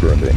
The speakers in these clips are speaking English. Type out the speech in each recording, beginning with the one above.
Burning.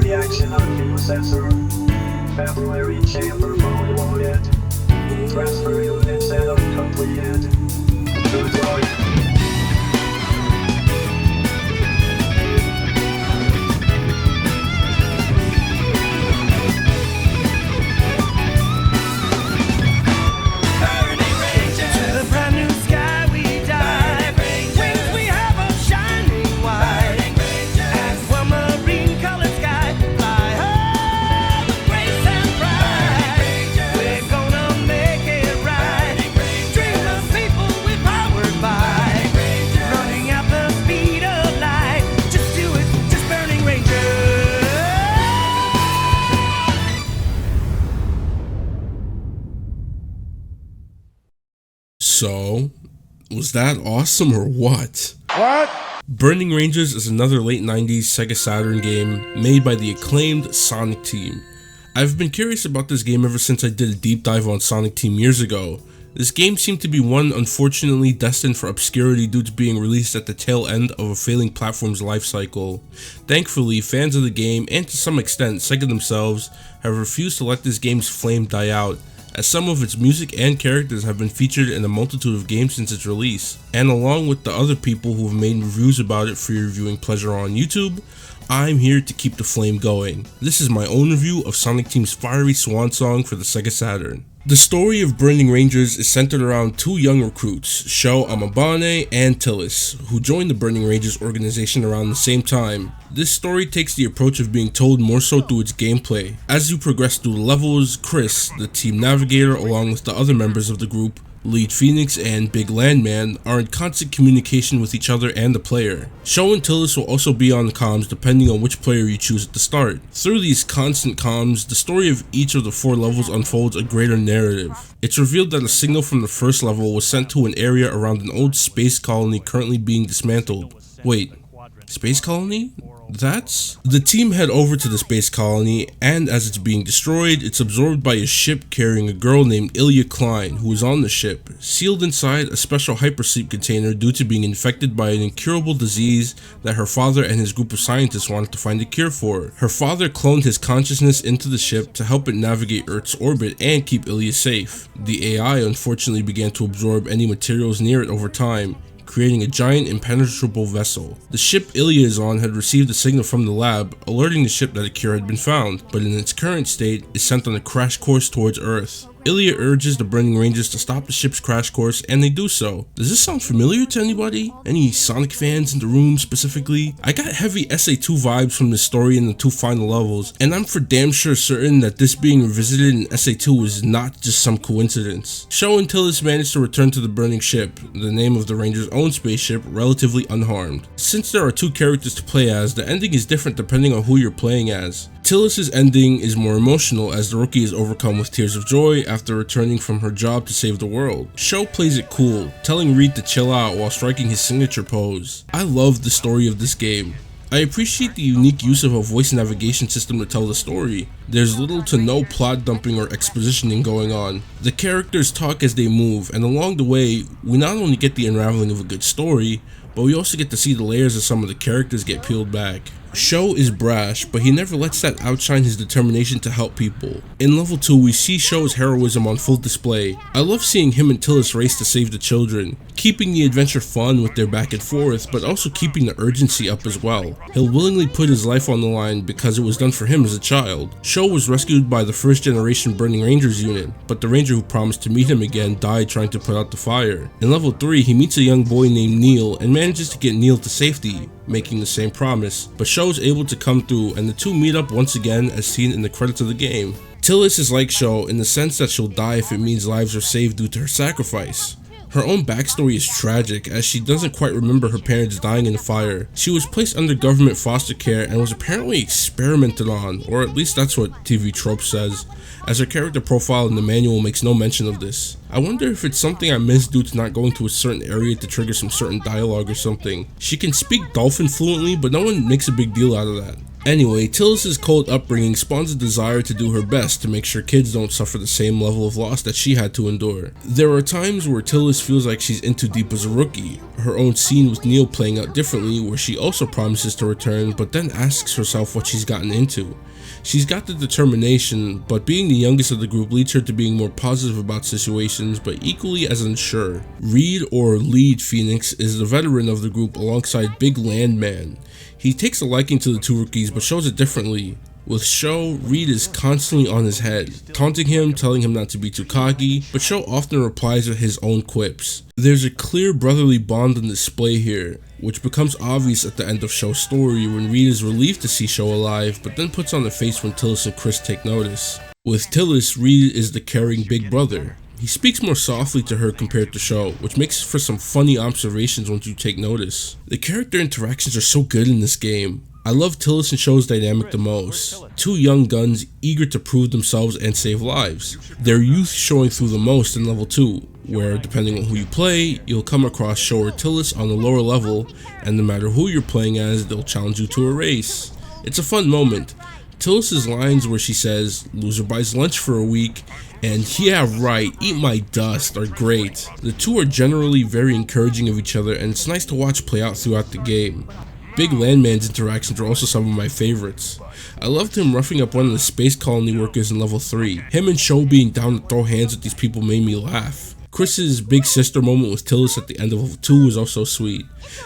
Reaction on sensor. February chamber mode loaded. Transfer unit setup completed. Good luck. So, was that awesome or what? What? Burning Rangers is another late 90s Sega Saturn game made by the acclaimed Sonic Team. I've been curious about this game ever since I did a deep dive on Sonic Team years ago. This game seemed to be one unfortunately destined for obscurity due to being released at the tail end of a failing platform's life cycle. Thankfully, fans of the game, and to some extent Sega themselves, have refused to let this game's flame die out, as some of its music and characters have been featured in a multitude of games since its release. And along with the other people who have made reviews about it for your viewing pleasure on YouTube, I'm here to keep the flame going. This is my own review of Sonic Team's fiery swan song for the Sega Saturn. The story of Burning Rangers is centered around two young recruits, Sho Amabane and Tillis, who joined the Burning Rangers organization around the same time. This story takes the approach of being told more so through its gameplay. As you progress through the levels, Chris, the team navigator, along with the other members of the group, Lead Phoenix and Big Landman, are in constant communication with each other and the player. Sho and Tillis will also be on the comms depending on which player you choose at the start. Through these constant comms, the story of each of the 4 levels unfolds a greater narrative. It's revealed that a signal from the first level was sent to an area around an old space colony currently being dismantled. Wait, space colony? The team head over to the space colony, and as it's being destroyed, it's absorbed by a ship carrying a girl named Ilya Klein, who is on the ship, sealed inside a special hypersleep container due to being infected by an incurable disease that her father and his group of scientists wanted to find a cure for. Her father cloned his consciousness into the ship to help it navigate Earth's orbit and keep Ilya safe. The AI unfortunately began to absorb any materials near it over time, creating a giant impenetrable vessel. The ship Ilya is on had received a signal from the lab, alerting the ship that a cure had been found, but in its current state is sent on a crash course towards Earth. Ilya urges the Burning Rangers to stop the ship's crash course, and they do so. Does this sound familiar to anybody? Any Sonic fans in the room specifically? I got heavy SA2 vibes from this story in the 2 final levels, and I'm for damn sure certain that this being revisited in SA2 is not just some coincidence. Sho and Tillis managed to return to the burning ship, the name of the Rangers' own spaceship, relatively unharmed. Since there are 2 characters to play as, the ending is different depending on who you're playing as. Tillis' ending is more emotional as the rookie is overcome with tears of joy after returning from her job to save the world. Sho plays it cool, telling Reed to chill out while striking his signature pose. I love the story of this game. I appreciate the unique use of a voice navigation system to tell the story. There's little to no plot dumping or expositioning going on. The characters talk as they move, and along the way, we not only get the unraveling of a good story, but we also get to see the layers of some of the characters get peeled back. Sho is brash, but he never lets that outshine his determination to help people. In level 2, we see Sho's heroism on full display. I love seeing him and Tillis race to save the children, keeping the adventure fun with their back and forth, but also keeping the urgency up as well. He'll willingly put his life on the line because it was done for him as a child. Sho was rescued by the first generation Burning Rangers unit, but the ranger who promised to meet him again died trying to put out the fire. In level 3, he meets a young boy named Neil and manages to get Neil to safety, making the same promise, but Sho is able to come through and the two meet up once again as seen in the credits of the game. Tillis is like Sho in the sense that she'll die if it means lives are saved due to her sacrifice. Her own backstory is tragic, as she doesn't quite remember her parents dying in the fire. She was placed under government foster care and was apparently experimented on, or at least that's what TV Trope says, as her character profile in the manual makes no mention of this. I wonder if it's something I missed due to not going to a certain area to trigger some certain dialogue or something. She can speak Dolphin fluently, but no one makes a big deal out of that. Anyway, Tillis' cold upbringing spawns a desire to do her best to make sure kids don't suffer the same level of loss that she had to endure. There are times where Tillis feels like she's in too deep as a rookie, her own scene with Neil playing out differently where she also promises to return but then asks herself what she's gotten into. She's got the determination, but being the youngest of the group leads her to being more positive about situations but equally as unsure. Reed, or Lead Phoenix, is the veteran of the group alongside Big Landman. He takes a liking to the two rookies but shows it differently. With Sho, Reed is constantly on his head, taunting him, telling him not to be too cocky, but Sho often replies with his own quips. There's a clear brotherly bond on display here, which becomes obvious at the end of Sho's story when Reed is relieved to see Sho alive, but then puts on a face when Tillis and Chris take notice. With Tillis, Reed is the caring big brother. He speaks more softly to her compared to Sho, which makes for some funny observations once you take notice. The character interactions are so good in this game. I love Tillis and Sho's dynamic the most. Two young guns eager to prove themselves and save lives. Their youth showing through the most in level 2, where depending on who you play, you'll come across Sho or Tillis on the lower level, and no matter who you're playing as, they'll challenge you to a race. It's a fun moment. Tillis' lines where she says, "Loser buys lunch for a week," and "Yeah right, eat my dust," are great. The two are generally very encouraging of each other, and it's nice to watch play out throughout the game. Big Landman's interactions are also some of my favorites. I loved him roughing up one of the space colony workers in level 3. Him and Sho being down to throw hands with these people made me laugh. Chris's big sister moment with Tillis at the end of level 2 was also sweet.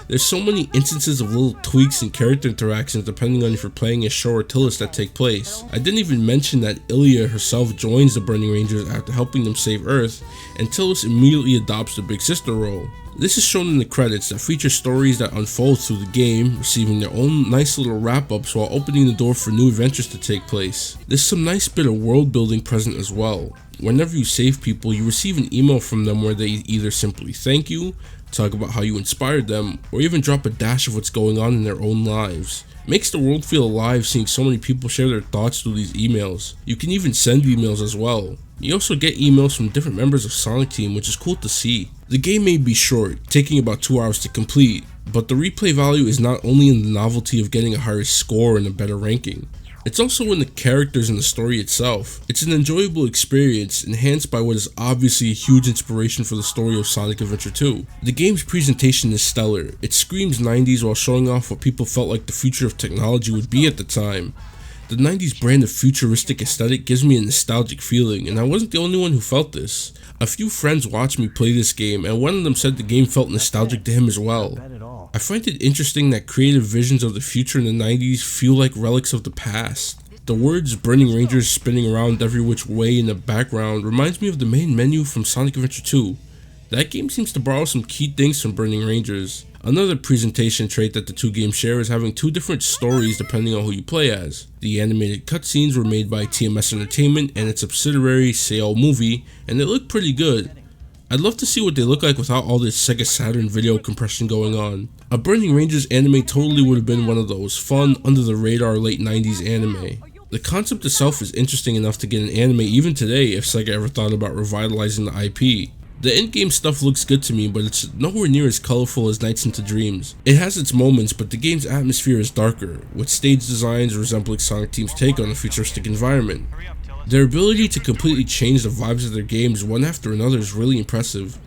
There's so many instances of little tweaks and character interactions depending on if you're playing as Sho or Tillis that take place. I didn't even mention that Ilya herself joins the Burning Rangers after helping them save Earth, and Tillis immediately adopts the big sister role. This is shown in the credits that feature stories that unfold through the game, receiving their own nice little wrap-ups while opening the door for new adventures to take place. There's some nice bit of world building present as well. Whenever you save people, you receive an email from them where they either simply thank you, talk about how you inspired them, or even drop a dash of what's going on in their own lives. Makes the world feel alive seeing so many people share their thoughts through these emails. You can even send emails as well. You also get emails from different members of Sonic Team, which is cool to see. The game may be short, taking about 2 hours to complete, but the replay value is not only in the novelty of getting a higher score and a better ranking. It's also in the characters and the story itself. It's an enjoyable experience, enhanced by what is obviously a huge inspiration for the story of Sonic Adventure 2. The game's presentation is stellar. It screams 90s while showing off what people felt like the future of technology would be at the time. The 90s brand of futuristic aesthetic gives me a nostalgic feeling, and I wasn't the only one who felt this. A few friends watched me play this game, and one of them said the game felt nostalgic to him as well. I find it interesting that creative visions of the future in the 90s feel like relics of the past. The words "Burning Rangers" spinning around every which way in the background reminds me of the main menu from Sonic Adventure 2. That game seems to borrow some key things from Burning Rangers. Another presentation trait that the two games share is having two different stories depending on who you play as. The animated cutscenes were made by TMS Entertainment and its subsidiary Seo Movie, and they look pretty good. I'd love to see what they look like without all this Sega Saturn video compression going on. A Burning Rangers anime totally would have been one of those fun, under the radar late 90s anime. The concept itself is interesting enough to get an anime even today if Sega ever thought about revitalizing the IP. The in-game stuff looks good to me, but it's nowhere near as colorful as Nights into Dreams. It has its moments, but the game's atmosphere is darker, with stage designs resembling Sonic Team's take on a futuristic environment. Their ability to completely change the vibes of their games one after another is really impressive.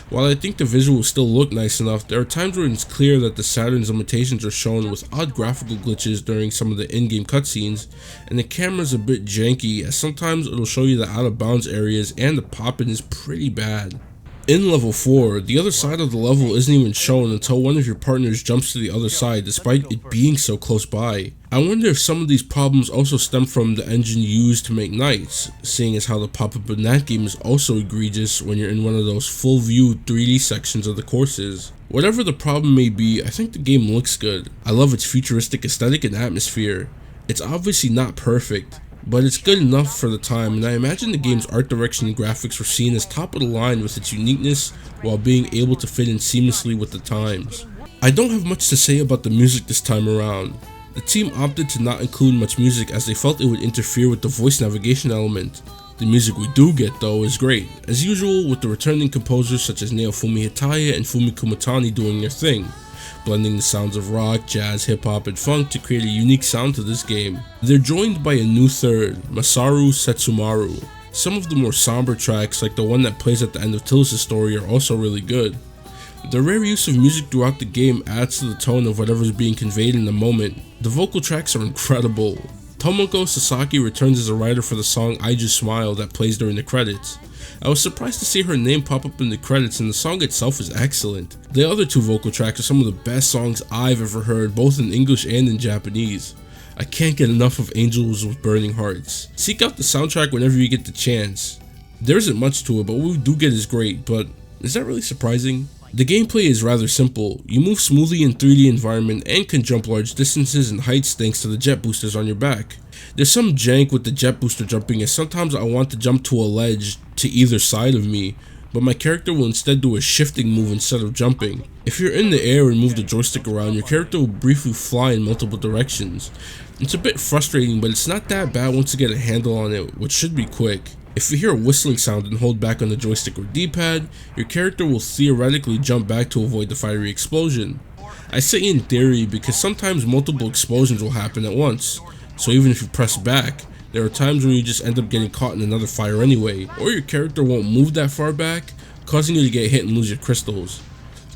While I think the visuals still look nice enough, there are times when it's clear that the Saturn's limitations are shown with odd graphical glitches during some of the in-game cutscenes, and the camera's a bit janky as sometimes it'll show you the out-of-bounds areas and the pop-in is pretty bad. In level 4, the other side of the level isn't even shown until one of your partners jumps to the other side despite it being so close by. I wonder if some of these problems also stem from the engine used to make Nights, seeing as how the pop-up in that game is also egregious when you're in one of those full-view 3D sections of the courses. Whatever the problem may be, I think the game looks good. I love its futuristic aesthetic and atmosphere. It's obviously not perfect, but it's good enough for the time, and I imagine the game's art direction and graphics were seen as top of the line with its uniqueness while being able to fit in seamlessly with the times. I don't have much to say about the music this time around. The team opted to not include much music as they felt it would interfere with the voice navigation element. The music we do get though is great, as usual with the returning composers such as Naofumi Hataya and Fumi Kumatani doing their thing, blending the sounds of rock, jazz, hip-hop, and funk to create a unique sound to this game. They're joined by a new third, Masaru Setsumaru. Some of the more somber tracks, like the one that plays at the end of Tillis' story, are also really good. The rare use of music throughout the game adds to the tone of whatever is being conveyed in the moment. The vocal tracks are incredible. Tomoko Sasaki returns as a writer for the song I Just Smile that plays during the credits. I was surprised to see her name pop up in the credits, and the song itself is excellent. The other two vocal tracks are some of the best songs I've ever heard, both in English and in Japanese. I can't get enough of Angels with Burning Hearts. Seek out the soundtrack whenever you get the chance. There isn't much to it, but what we do get is great, but is that really surprising? The gameplay is rather simple. You move smoothly in 3D environment and can jump large distances and heights thanks to the jet boosters on your back. There's some jank with the jet booster jumping, as sometimes I want to jump to a ledge to either side of me, but my character will instead do a shifting move instead of jumping. If you're in the air and move the joystick around, your character will briefly fly in multiple directions. It's a bit frustrating, but it's not that bad once you get a handle on it, which should be quick. If you hear a whistling sound and hold back on the joystick or D-pad, your character will theoretically jump back to avoid the fiery explosion. I say in theory because sometimes multiple explosions will happen at once, so even if you press back, there are times where you just end up getting caught in another fire anyway, or your character won't move that far back, causing you to get hit and lose your crystals.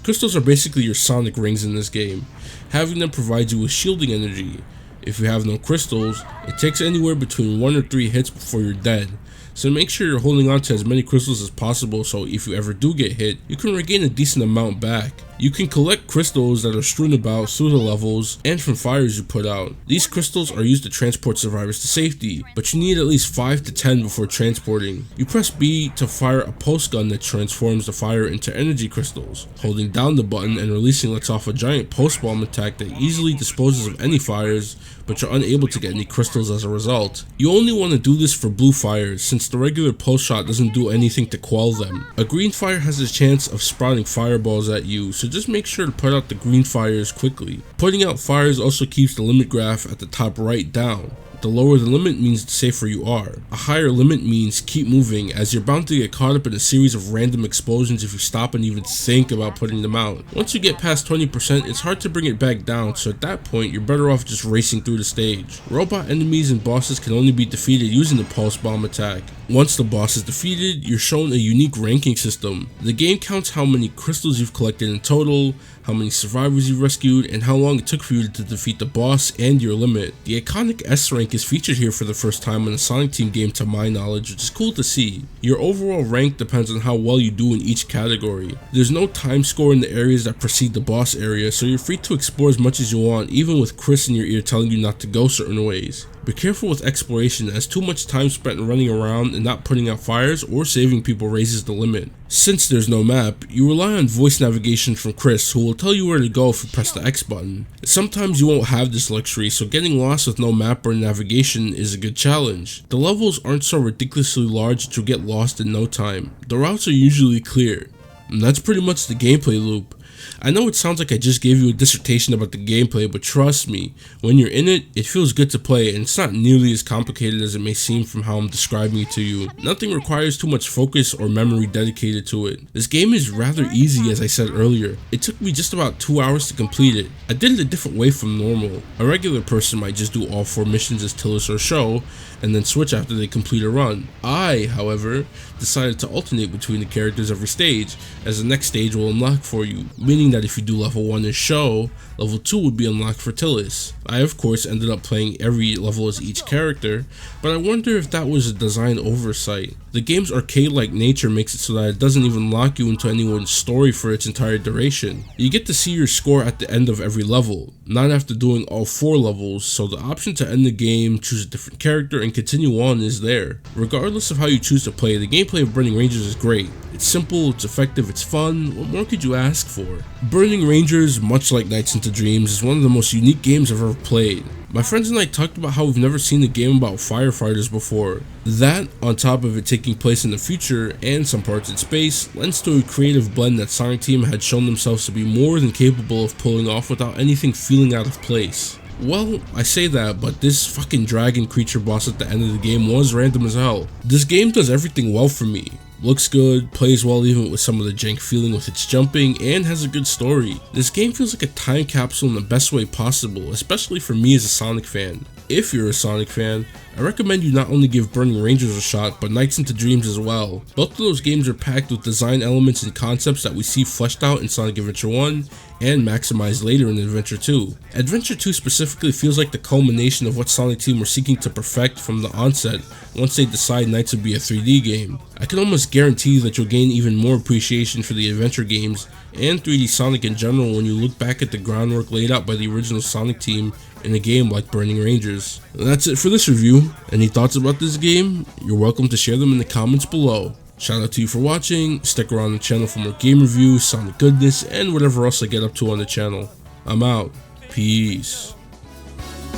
Crystals are basically your sonic rings in this game. Having them provides you with shielding energy. If you have no crystals, it takes anywhere between 1 or 3 hits before you're dead. So make sure you're holding on to as many crystals as possible so if you ever do get hit, you can regain a decent amount back. You can collect crystals that are strewn about through the levels and from fires you put out. These crystals are used to transport survivors to safety, but you need at least 5 to 10 before transporting. You press B to fire a pulse gun that transforms the fire into energy crystals. Holding down the button and releasing lets off a giant pulse bomb attack that easily disposes of any fires, but you're unable to get any crystals as a result. You only want to do this for blue fires, since the regular pulse shot doesn't do anything to quell them. A green fire has a chance of sprouting fireballs at you, so just make sure to put out the green fires quickly. Putting out fires also keeps the limit graph at the top right down. The lower the limit means the safer you are. A higher limit means keep moving, as you're bound to get caught up in a series of random explosions if you stop and even think about putting them out. Once you get past 20%, it's hard to bring it back down, so at that point you're better off just racing through the stage. Robot enemies and bosses can only be defeated using the pulse bomb attack. Once the boss is defeated, you're shown a unique ranking system. The game counts how many crystals you've collected in total, how many survivors you've rescued, and how long it took for you to defeat the boss and your limit. The iconic S rank is featured here for the first time in a Sonic Team game to my knowledge, which is cool to see. Your overall rank depends on how well you do in each category. There's no time score in the areas that precede the boss area, so you're free to explore as much as you want, even with Chris in your ear telling you not to go certain ways. Be careful with exploration, as too much time spent running around and not putting out fires or saving people raises the limit. Since there's no map, you rely on voice navigation from Chris, who will tell you where to go if you press the X button. Sometimes you won't have this luxury, so getting lost with no map or navigation is a good challenge. The levels aren't so ridiculously large that you'll get lost in no time. The routes are usually clear. And that's pretty much the gameplay loop. I know it sounds like I just gave you a dissertation about the gameplay, but trust me, when you're in it, it feels good to play, and it's not nearly as complicated as it may seem from how I'm describing it to you. Nothing requires too much focus or memory dedicated to it. This game is rather easy, as I said earlier. It took me just about 2 hours to complete it. I did it a different way from normal. A regular person might just do all 4 missions as Tillis or Sho, and then switch after they complete a run. I, however, decided to alternate between the characters every stage, as the next stage will unlock for you, meaning that if you do level 1 as Sho, level 2 would be unlocked for Tillis. I of course ended up playing every level as each character, but I wonder if that was a design oversight. The game's arcade-like nature makes it so that it doesn't even lock you into anyone's story for its entire duration. You get to see your score at the end of every level, not after doing all 4 levels, so the option to end the game, choose a different character, and continue on is there. Regardless of how you choose to play, the gameplay of Burning Rangers is great. It's simple, it's effective, it's fun. What more could you ask for? Burning Rangers, much like Nights into Dreams, is one of the most unique games I've ever played. My friends and I talked about how we've never seen a game about firefighters before. That, on top of it taking place in the future and some parts in space, lends to a creative blend that Sonic Team had shown themselves to be more than capable of pulling off without anything feeling out of place. Well, I say that, but this fucking dragon creature boss at the end of the game was random as hell. This game does everything well for me. Looks good, plays well even with some of the jank feeling with its jumping, and has a good story. This game feels like a time capsule in the best way possible, especially for me as a Sonic fan. If you're a Sonic fan, I recommend you not only give Burning Rangers a shot, but Nights into Dreams as well. Both of those games are packed with design elements and concepts that we see fleshed out in Sonic Adventure 1 and maximized later in Adventure 2. Adventure 2 specifically feels like the culmination of what Sonic Team were seeking to perfect from the onset once they decide Nights would be a 3D game. I can almost guarantee that you'll gain even more appreciation for the adventure games and 3D Sonic in general when you look back at the groundwork laid out by the original Sonic Team in a game like Burning Rangers. That's it for this review. Any thoughts about this game? You're welcome to share them in the comments below. Shout out to you for watching. Stick around the channel for more game reviews, Sonic goodness, and whatever else I get up to on the channel. I'm out. Peace.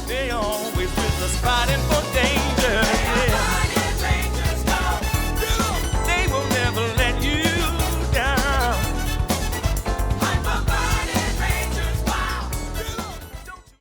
They always will.